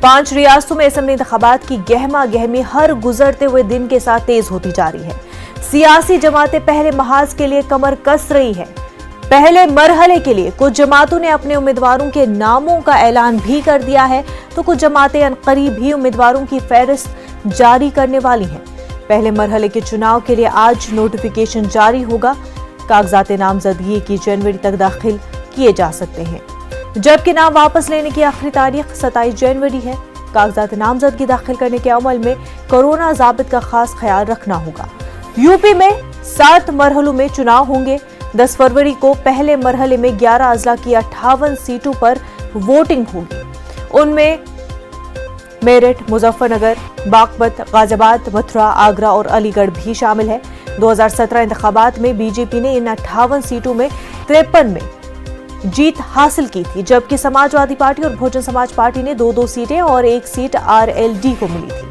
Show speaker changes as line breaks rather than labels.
5 रियासतों में असेंबली इंतखाबात की गहमा गहमी हर गुजरते हुए दिन के साथ तेज होती जा रही है। सियासी जमातें पहले महाज के लिए कमर कस रही है। पहले मरहले के लिए कुछ जमातों ने अपने उम्मीदवारों के नामों का ऐलान भी कर दिया है, तो कुछ जमातें अनकरीब ही उम्मीदवारों की फहरिस्त जारी करने वाली हैं। पहले मरहले के चुनाव के लिए आज नोटिफिकेशन जारी होगा। कागजात नामजदगी 21 जनवरी तक दाखिल किए जा सकते हैं, जबकि नाम वापस लेने की आखिरी तारीख 27 जनवरी है। कागजात नामजदगी दाखिल करने के अमल में कोरोना ज़ाबित का खास ख्याल रखना होगा। यूपी में 7 मरहलों में चुनाव होंगे। 10 फरवरी को पहले मरहले में 11 अजला की 58 सीटों पर वोटिंग होगी। उनमें मेरठ, मुजफ्फरनगर, बागपत, गाजियाबाद, मथुरा, आगरा और अलीगढ़ भी शामिल है। 2017 इंतखाबात में बीजेपी ने इन 58 सीटों में 53 में जीत हासिल की थी, जबकि समाजवादी पार्टी और बहुजन समाज पार्टी ने 2-2 सीटें और 1 सीट आरएलडी को मिली थी।